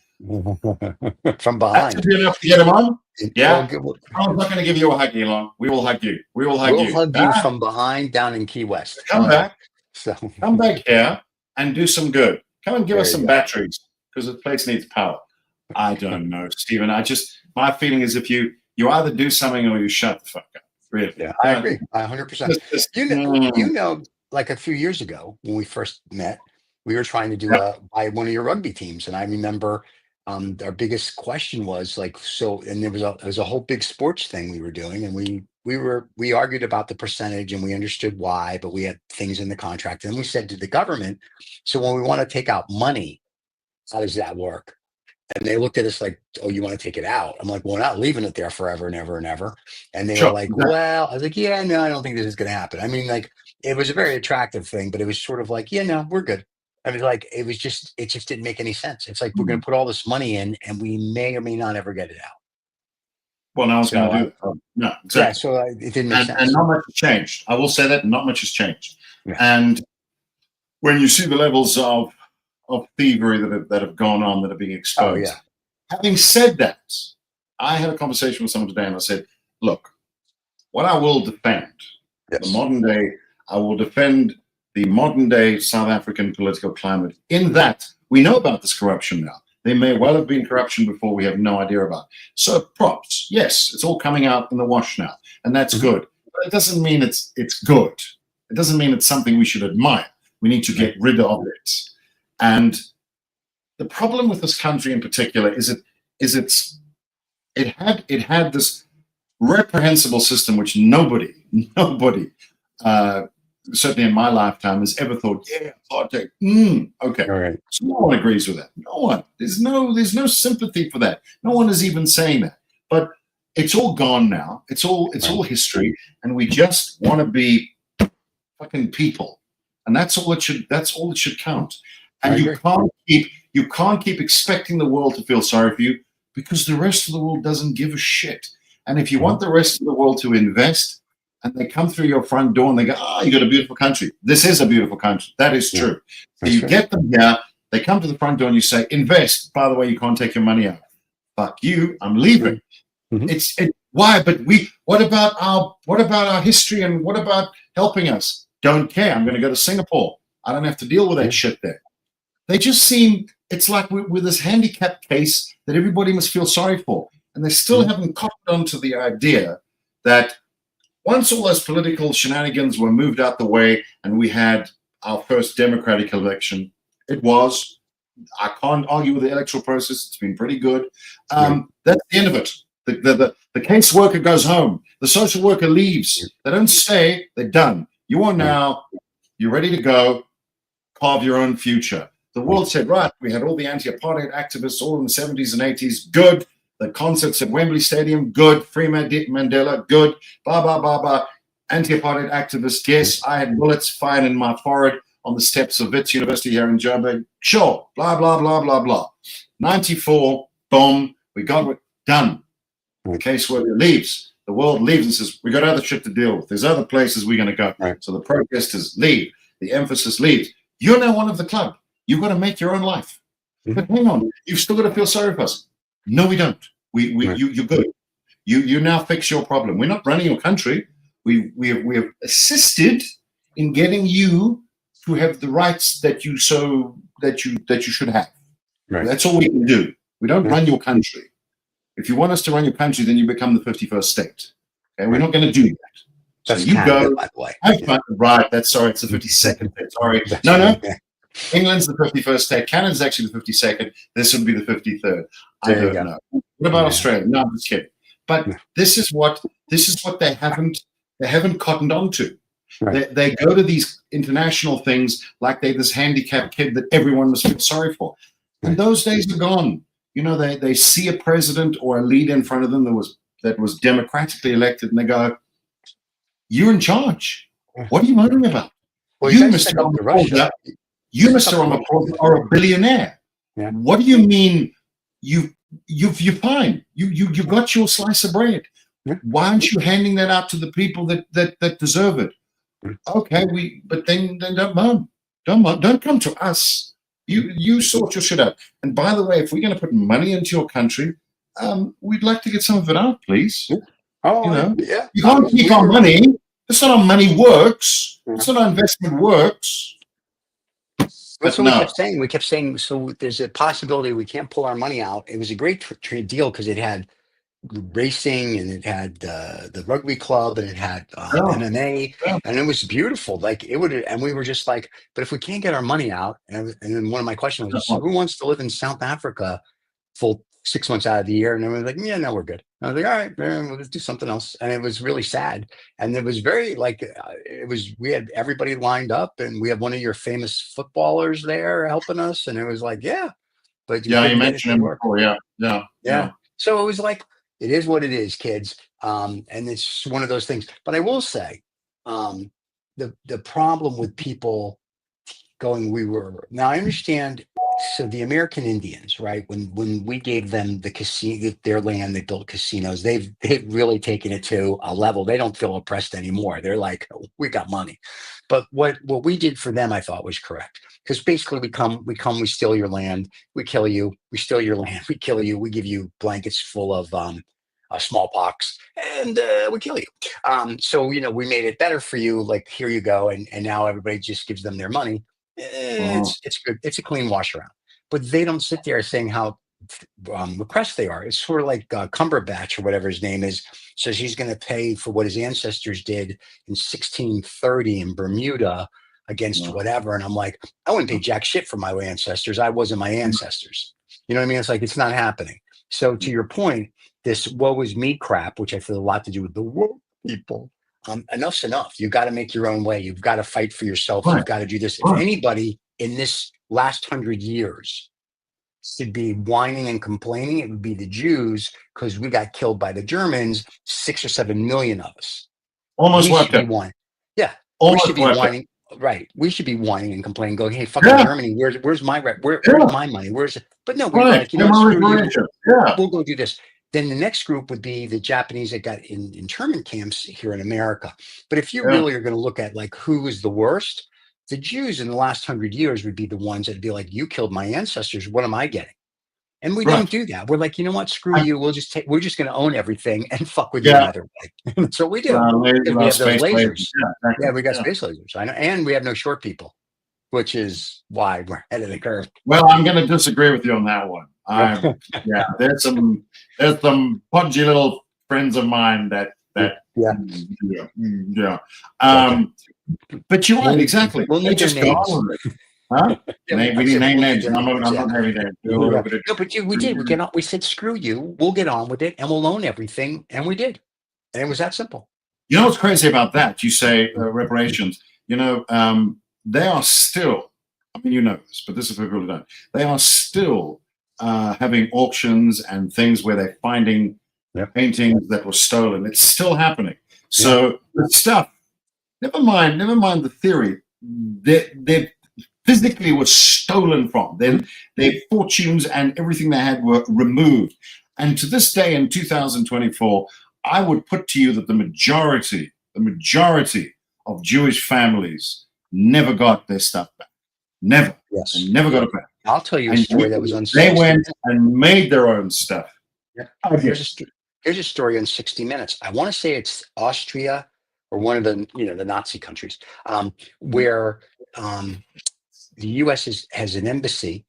From behind. That's good enough to get him on? Yeah. I'm not going to give you a hug, Elon. We will hug you. We will hug you. We'll hug you from behind down in Key West. Come back. Come back here and do some good. Come and give us some batteries because the place needs power. I don't know, Stephen. My feeling is if you either do something or you shut the fuck up. Really. Yeah, I agree. 100%. You know, like a few years ago when we first met, we were trying to do buy one of your rugby teams. And I remember our biggest question was like, and there was a whole big sports thing we were doing. And we argued about the percentage and we understood why, but we had things in the contract. And we said to the government, so when we want to take out money, how does that work? And they looked at us like, oh, you want to take it out? I'm like, well, we're not leaving it there forever and ever and ever. And they were like, well, I was like, yeah, no, I don't think this is going to happen. I mean, like, it was a very attractive thing, but it was sort of like, yeah, no, we're good. I mean, like, it just didn't make any sense. It's like we're going to put all this money in, and we may or may not ever get it out. Well, no one's going to do it. No, exactly. Yeah, so it didn't make sense. And not much has changed. I will say that not much has changed. Yeah. And when you see the levels of thievery that have gone on, that are being exposed. Oh, yeah. Having said that, I had a conversation with someone today, and I said, look, what I will defend, Yes. the modern day, I will defend the modern day South African political climate, in that we know about this corruption now. There may well have been corruption before, we have no idea about. So props, yes, it's all coming out in the wash now, and that's good. But it doesn't mean it's good. It doesn't mean it's something we should admire. We need to get rid of it. And the problem with this country in particular is it had this reprehensible system which nobody, certainly in my lifetime, has ever thought, yeah, apartheid. Okay. All right. So no one agrees with that. No one. There's no sympathy for that. No one is even saying that. But it's all gone now. It's all history, and we just want to be fucking people, and that's all it should count. And you can't keep expecting the world to feel sorry for you, because the rest of the world doesn't give a shit. And if you want the rest of the world to invest, and they come through your front door and they go, oh, you got a beautiful country. This is a beautiful country. That is true. So you get them here, they come to the front door and you say, invest. By the way, you can't take your money out. Fuck you, I'm leaving. Why? But what about our history, and what about helping us? Don't care. I'm going to go to Singapore. I don't have to deal with that shit there. They just seem, it's like with this handicap case that everybody must feel sorry for. And they still haven't caught on to the idea that once all those political shenanigans were moved out the way and we had our first democratic election, I can't argue with the electoral process. It's been pretty good. That's the end of it. The caseworker goes home. The social worker leaves. They don't stay. They're done. You are now, you're ready to go, carve your own future. The world said, right, we had all the anti-apartheid activists all in the 70s and 80s. Good. The concerts at Wembley Stadium, good. Free Mandela, good. Blah, blah, blah, blah. Anti-apartheid activists, yes. I had bullets fired in my forehead on the steps of Wits University here in Joburg. Sure. Blah, blah, blah, blah, blah. 94, boom. We got it done. The caseworker leaves. The world leaves and says, we got other shit to deal with. There's other places we're going to go. Right. So the protesters leave. The emphasis leaves. You're now one of the club. You've got to make your own life. But hang on. You've still got to feel sorry for us. No, we don't. You're good. You now fix your problem. We're not running your country. We have assisted in getting you to have the rights that you should have. Right. That's all we can do. We don't run your country. If you want us to run your country, then you become the 51st state. Okay, we're not going to do that. That's so you Canada, go. By the way. Right. It's the 52nd state. Sorry. No. England's the 51st state. Canada's actually the 52nd. This would be the 53rd. I don't know. What about Australia? No, I'm just kidding. But this is what they haven't cottoned on to. Right. They go to these international things like they're this handicapped kid that everyone must feel sorry for. And those days are gone. You know, they see a president or a leader in front of them that was democratically elected, and they go, "You're in charge. What are you moaning about? Well, you, Mr. Ramaphosa, are a billionaire. Yeah. What do you mean? You're fine. You got your slice of bread. Yeah. Why aren't you handing that out to the people that deserve it? Okay, but then don't moan. Don't come to us. You sort your shit out. And by the way, if we're going to put money into your country, we'd like to get some of it out, please. Yeah. Oh, you can't keep our money. That's not how money works. That's not how investment works. That's what we kept saying. So there's a possibility we can't pull our money out. It was a great deal because it had racing and it had the rugby club and it had MMA and it was beautiful. Like it would, and we were just like, but if we can't get our money out, and then one of my questions was, so who wants to live in South Africa full 6 months out of the year? And everyone's like, yeah, no, we're good. I was like, all right, man, we'll do something else. And it was really sad. And it was very we had everybody lined up and we had one of your famous footballers there helping us. And it was like, but you mentioned him before. Yeah. So it was like, it is what it is, kids. And it's one of those things. But I will say, the problem with people going, now I understand. So the American Indians, right? When we gave them the casino, their land, they built casinos. They've really taken it to a level. They don't feel oppressed anymore. They're like, "Oh, we got money." But what we did for them, I thought was correct, because basically we steal your land, we kill you, we steal your land, we kill you, we give you blankets full of smallpox, and we kill you. So we made it better for you. Like, here you go, and now everybody just gives them their money. It's good. It's a clean wash around. But they don't sit there saying how repressed they are. It's sort of like Cumberbatch or whatever his name is. So he's going to pay for what his ancestors did in 1630 in Bermuda against whatever. And I'm like, I wouldn't pay jack shit for my ancestors. I wasn't my ancestors. You know what I mean? It's like, it's not happening. So to your point, this woe is me crap, which I feel a lot to do with the woke people. Enough's enough. You got to make your own way. You've got to fight for yourself. You've got to do this. If anybody in this last 100 years should be whining and complaining, it would be the Jews, because we got killed by the Germans, 6 or 7 million of us. Almost wiped out. Yeah, we should be whining. Right, we should be whining and complaining, going, "Hey, fucking Germany, where's my where's my money? Where's it?" But no, we're like, screw you. We'll go do this. Then the next group would be the Japanese that got in internment camps here in America. But if you really are going to look at like who is the worst, the Jews in the last 100 years would be the ones that'd be like, "You killed my ancestors. What am I getting?" And we don't do that. We're like, you know what? Screw you. We're just going to own everything and fuck with you either way. That's what we do. We have those lasers. Yeah, we got space lasers. I know, and we have no short people, which is why we're ahead of the curve. Well, I'm going to disagree with you on that one. There's some pudgy little friends of mine that. But you're right, exactly. We'll need their names. Huh? We didn't name names. I'm not having names. No, but we did. We said, screw you. We'll get on with it, and we'll own everything, and we did. And it was that simple. You know what's crazy about that? You say reparations. They are still. I mean, you know this, but this is for people who don't. They are still having auctions and things where they're finding paintings that were stolen. It's still happening. So the stuff. Never mind the theory. They physically was stolen from. Then their fortunes and everything they had were removed. And to this day in 2024, I would put to you that the majority of Jewish families never got their stuff back. Never. Yes. They never got it back. I'll tell you a story that was on. They went and made their own stuff. Yeah. Here's a story on 60 Minutes. I want to say it's Austria or one of the the Nazi countries, where the U.S. has an embassy,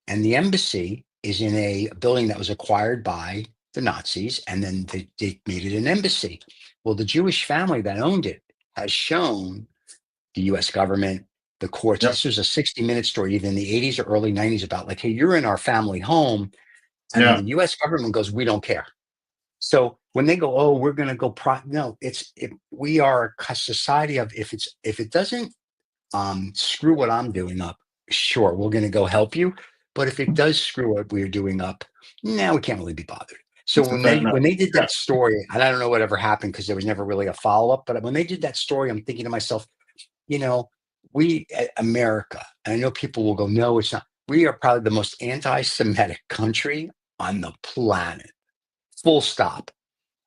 and the embassy is in a building that was acquired by the Nazis, and then they made it an embassy. Well, the Jewish family that owned it has shown the U.S. government, the courts. This was a 60 Minute story, either in the 80s or early 90s, about like, hey, you're in our family home. And the U.S. government goes, we don't care. So when they go, oh, we're going to go, we are a society of, if it doesn't screw what I'm doing up, sure, we're going to go help you. But if it does screw what we're doing up, now we can't really be bothered. So when they did that story, and I don't know whatever happened because there was never really a follow-up, but when they did that story, I'm thinking to myself, we at America, and I know people will go, no, it's not. We are probably the most anti-Semitic country on the planet. Full stop.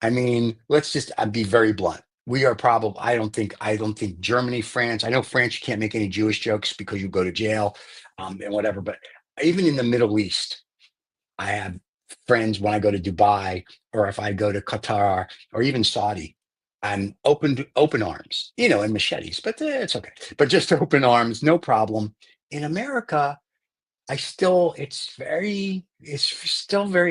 I mean, let's just be very blunt. We are probably, I don't think Germany, France, I know France, you can't make any Jewish jokes because you go to jail and whatever, but even in the Middle East, I have friends when I go to Dubai, or if I go to Qatar or even Saudi, I'm open arms, and machetes, but it's okay. But just open arms, no problem. In America, it's still very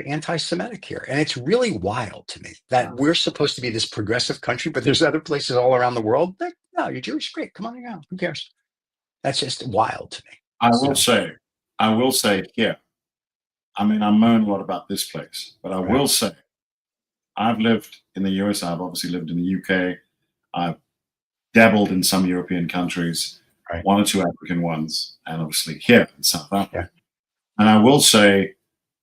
anti-Semitic here. And it's really wild to me that we're supposed to be this progressive country, but there's other places all around the world that, no, you're Jewish, great, come on around, who cares? That's just wild to me. I will say here, I mean, I moan a lot about this place, but I will say, I've lived in the US, I've obviously lived in the UK, I've dabbled in some European countries, one or two African ones, and obviously here in South Africa. And I will say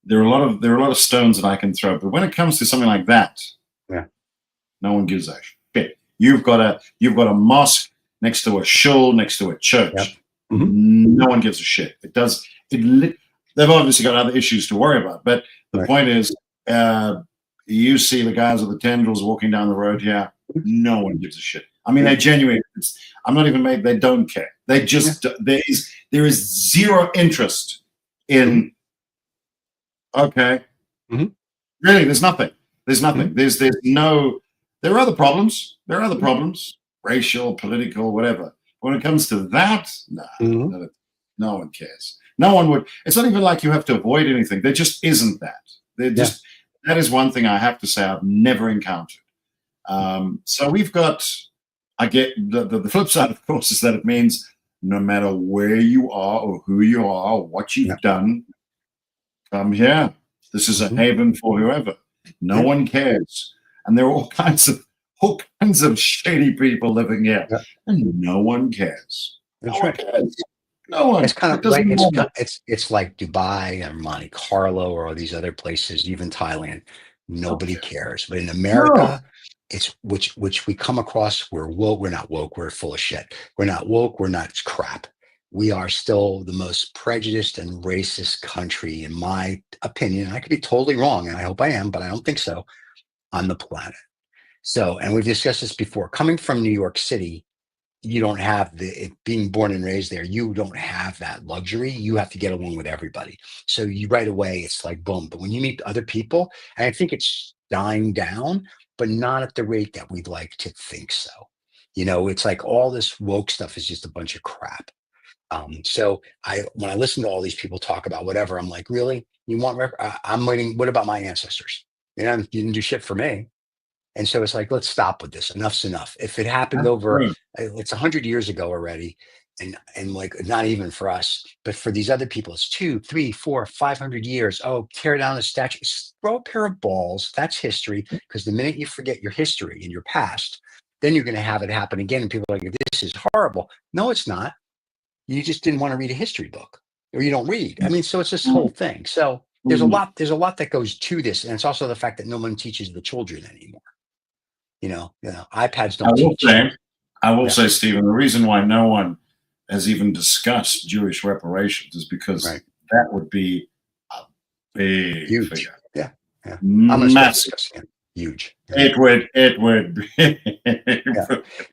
there are a lot of stones that I can throw, but when it comes to something like that, no one gives a shit. You've got a mosque next to a shul, next to a church. No one gives a shit. They've obviously got other issues to worry about, but the point is, you see the guys with the tendrils walking down the road here. No one gives a shit. I mean, they genuinely. I'm not even made. They don't care. They just there is zero interest in. Okay, really, there's nothing. There's nothing. There's no. There are other problems. There are other problems, racial, political, whatever. When it comes to that, no one cares. No one would. It's not even like you have to avoid anything. There just isn't that. That is one thing I have to say I've never encountered. So we've got. I get the flip side, of course, is that it means no matter where you are or who you are, or what you've done, come here. This is a haven for whoever. No one cares, and there are all kinds of shady people living here, and no one cares. That's right. No one. It's kind of like it's like Dubai or Monte Carlo or all these other places, even Thailand. Nobody cares, but in America. It's which we come across. We're woke. We're not woke. We're full of shit. We're not woke. We're not crap. We are still the most prejudiced and racist country, in my opinion. I could be totally wrong, and I hope I am, but I don't think so, on the planet. So, and we've discussed this before. Coming from New York City, you don't have being born and raised there. You don't have that luxury. You have to get along with everybody. So you right away, it's like boom. But when you meet other people, and I think it's dying down, but not at the rate that we'd like to think so. It's like all this woke stuff is just a bunch of crap. So when I listen to all these people talk about whatever, I'm like, really? You want? I'm waiting. What about my ancestors? You didn't do shit for me. And so it's like, let's stop with this. Enough's enough. If it happened it's 100 years ago already, and like not even for us, but for these other people, it's 200, 300, 400, 500 years. Oh, tear down the statue, throw a pair of balls. That's history. Because the minute you forget your history and your past, then you're going to have it happen again. And people are like, this is horrible. No, it's not. You just didn't want to read a history book, or you don't read. I mean, so it's this whole thing. So there's a lot that goes to this, and it's also the fact that no one teaches the children anymore. iPads don't teach. I will say, Stephen, the reason why no one has even discussed Jewish reparations is because that would be a big huge figure. Yeah. I'm going to discuss it. Huge. Yeah. It would be.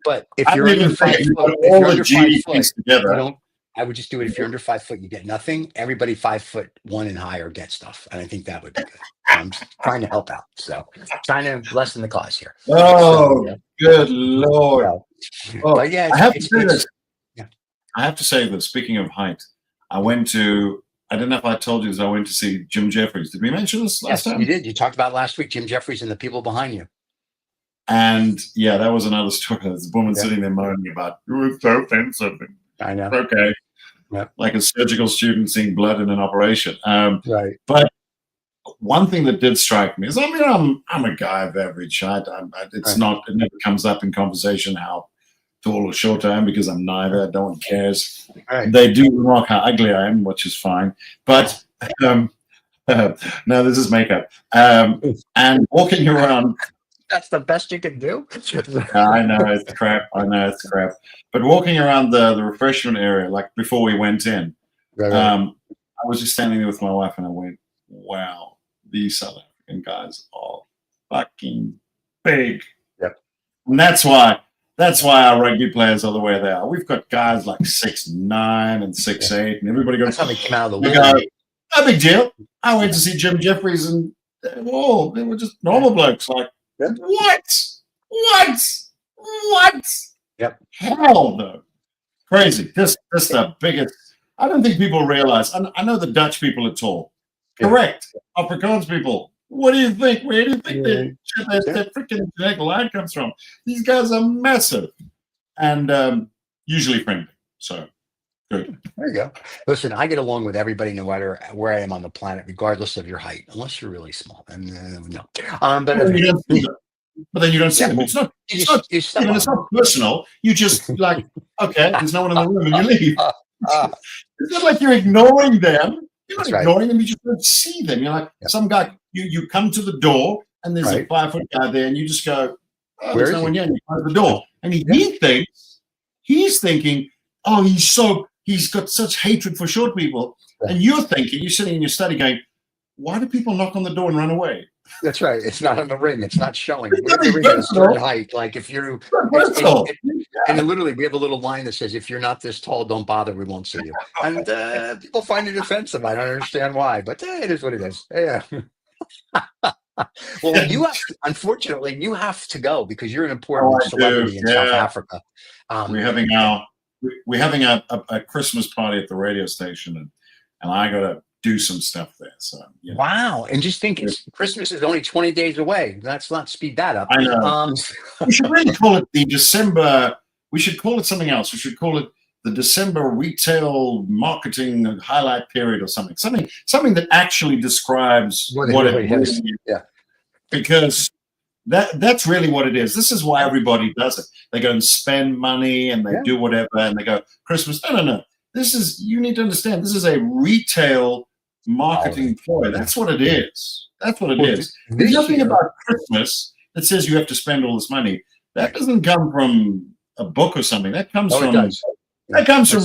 But if you're under 5 foot, together, I would just do it. If you're under 5 foot, you get nothing. Everybody 5'1" and higher get stuff, and I think that would be good. I'm just trying to help out, so trying to lessen the cause here. Good Lord! But yeah, I have to say this. I have to say that speaking of height, I don't know if I told you this. I went to see Jim Jeffries. Did we mention this last time? You did. You talked about last week, Jim Jeffries and the people behind you. And yeah, that was another story. There's a woman sitting there moaning about, it was so offensive. I know. Okay. Like a surgical student seeing blood in an operation. Right. But one thing that did strike me is, I mean, I'm a guy of average height. It never comes up in conversation how tall or short I am, because I'm neither. No one cares. Right. They do remark how ugly I am, which is fine. But no, this is makeup. And walking around. That's the best you can do. I know it's crap. But walking around the refreshment area, like before we went in, I was just standing there with my wife, and I went, "Wow, these South African guys are fucking big." Yep. And that's why our rugby players are the way they are. We've got guys like 6'9" and 6'8", and everybody goes, "That's how they came out of the wall." No big deal. I went to see Jim Jeffries, and they were just normal blokes. Like, what? Yep. Hell no. Crazy. This the biggest. I don't think people realize. I know the Dutch people are tall. Yeah. Correct. Afrikaans people. What do you think? Where do you think that freaking genetic line comes from? These guys are massive and usually friendly. So good. There you go. Listen, I get along with everybody, no matter where I am on the planet, regardless of your height, unless you're really small. And no. But then you don't see them. It's not personal. You just like, okay, there's no one in the room, and you leave. It's not like you're ignoring them. You're not ignoring them. You just don't see them. You're like some guy. You come to the door, and there's a 5-foot guy there, and you just go, "Oh, there's no one yet." And you close the door, and he's thinking, "Oh, he's so he's got such hatred for short people. And you're sitting in your study going, why do people knock on the door and run away? That's right. It's not on the ring. It's not showing. We have the ring at a certain height. Like if you're, and then literally we have a little line that says, if you're not this tall, don't bother. We won't see you. And people find it offensive. I don't understand why, but it is what it is. Yeah. Well, unfortunately, you have to go because you're an important celebrity in South Africa. We're having a Christmas party at the radio station, and I got to do some stuff there. So wow! And just think, Christmas is only 20 days away. Let's not speed that up. I know. We should really call it the December. We should call it something else. We should call it the December retail marketing highlight period or something. Something that actually describes what it really is. Yeah. Because that's really what it is. This is why everybody does it. They go and spend money and they do whatever and they go, Christmas. No. You need to understand, this is a retail marketing ploy. That's what it is. That's what it is. There's nothing about Christmas that says you have to spend all this money. That doesn't come from a book or something. That comes from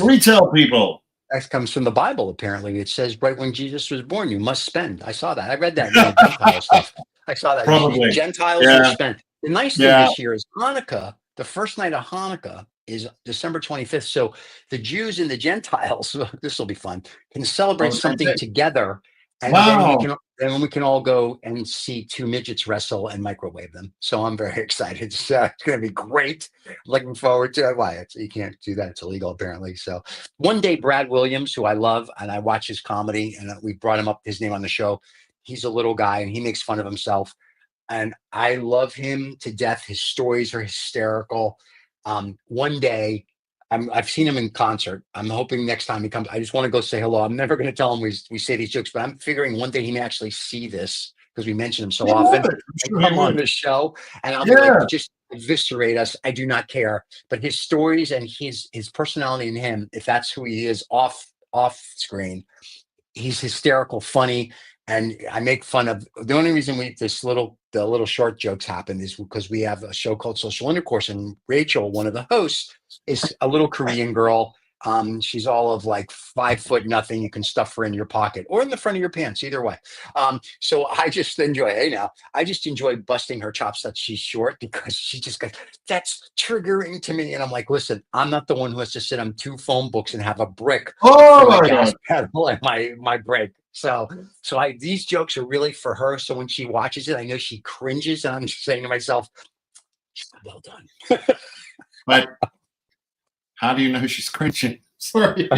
retail people. That comes from the Bible, apparently. It says right when Jesus was born, you must spend. I saw that. I read that in the Gentile stuff. I saw that. Probably. Gentiles will spend. The nice thing this year is Hanukkah, the first night of Hanukkah is December 25th. So the Jews and the Gentiles, this will be fun, can celebrate something together. And then we can all go and see two midgets wrestle and microwave them. So I'm very excited. It's going to be great. Looking forward to it. Why? You can't do that. It's illegal, apparently. So one day, Brad Williams, who I love, and I watch his comedy, and we brought him up, his name on the show. He's a little guy, and he makes fun of himself. And I love him to death. His stories are hysterical. One day, I've seen him in concert. I'm hoping next time he comes, I just want to go say hello. I'm never going to tell him we say these jokes, but I'm figuring one day he may actually see this because we mention him so often. And come on the show, and I'll be like, just eviscerate us. I do not care. But his stories and his personality in him, if that's who he is off screen, he's hysterical, funny. And I make fun of the only reason the little short jokes happen is because we have a show called Social Intercourse, and Rachel, one of the hosts, is a little Korean girl. She's all of like 5 foot nothing. You can stuff her in your pocket or in the front of your pants, either way. So I just enjoy busting her chops that she's short because she just goes, that's triggering to me. And I'm like, listen, I'm not the one who has to sit on 2 phone books and have a brick for my gas pedal and my brake. So these jokes are really for her. So when she watches it, I know she cringes, and I'm just saying to myself, well done. But how do you know she's cringing? Sorry.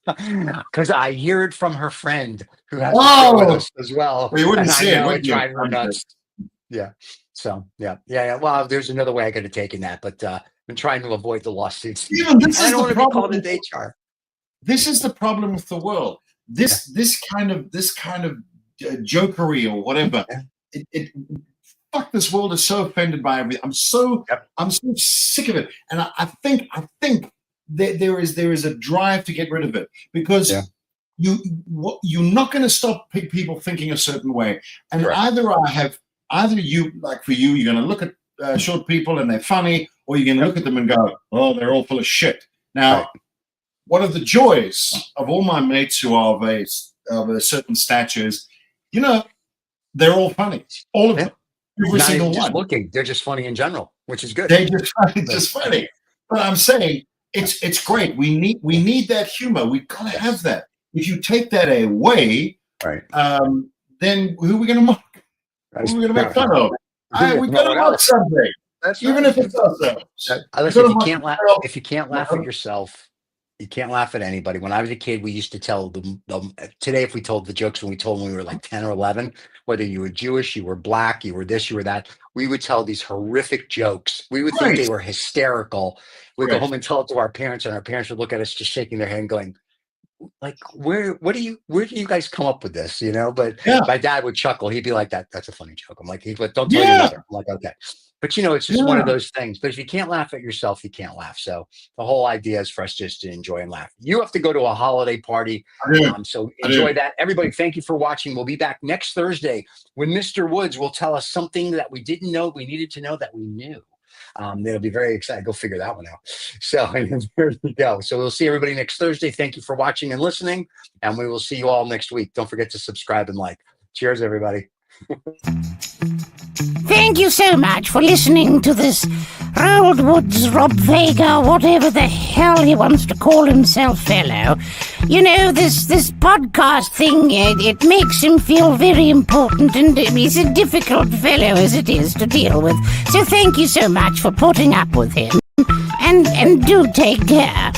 Because I hear it from her friend who has to sit with us as well. You wouldn't see it, would you? Drive her nuts. Yeah. So yeah. Well, there's another way I could have taken that, but I've been trying to avoid the lawsuits. I don't want to be called an HR. This is the problem with the world. This kind of jokery or whatever. Fuck, this world is so offended by everything. I'm so sick of it, and I think there is a drive to get rid of it because you're not going to stop people thinking a certain way, and either you, like for you, you're going to look at short people and they're funny, or you're going to look at them and go, oh, they're all full of shit. Now. One of the joys of all my mates who are of a certain stature is, they're all funny. All of them. Every single one. They're just funny in general, which is good. They're just funny. But I'm saying it's great. We need that humor. We've got to have that. If you take that away, then who are we going to mock? Who are we going to make fun of? We've got to mock something. Even if it's ourselves. If you can't laugh at yourself, you can't laugh at anybody. When I was a kid, we used to tell them today, if we told the jokes when we were like 10 or 11, whether you were Jewish, you were black, you were this, you were that, we would tell these horrific jokes. We would think they were hysterical. We'd go home and tell it to our parents, and our parents would look at us just shaking their head and going, like, where do you guys come up with this? But my dad would chuckle. He'd be like, that's a funny joke. I'm like, don't tell your mother. I'm like, okay. But it's just one of those things. But if you can't laugh at yourself, you can't laugh. So the whole idea is for us just to enjoy and laugh. You have to go to a holiday party. So enjoy that. Everybody, thank you for watching. We'll be back next Thursday when Mr. Woods will tell us something that we didn't know, we needed to know that we knew. They'll be very excited. Go figure that one out. So there you go. So we'll see everybody next Thursday. Thank you for watching and listening, and we will see you all next week. Don't forget to subscribe and like. Cheers, everybody. Thank you so much for listening to this Roald Woods, Rob Vega, whatever the hell he wants to call himself, fellow. You know, this podcast thing, it makes him feel very important, and he's a difficult fellow as it is to deal with. So thank you so much for putting up with him, and do take care.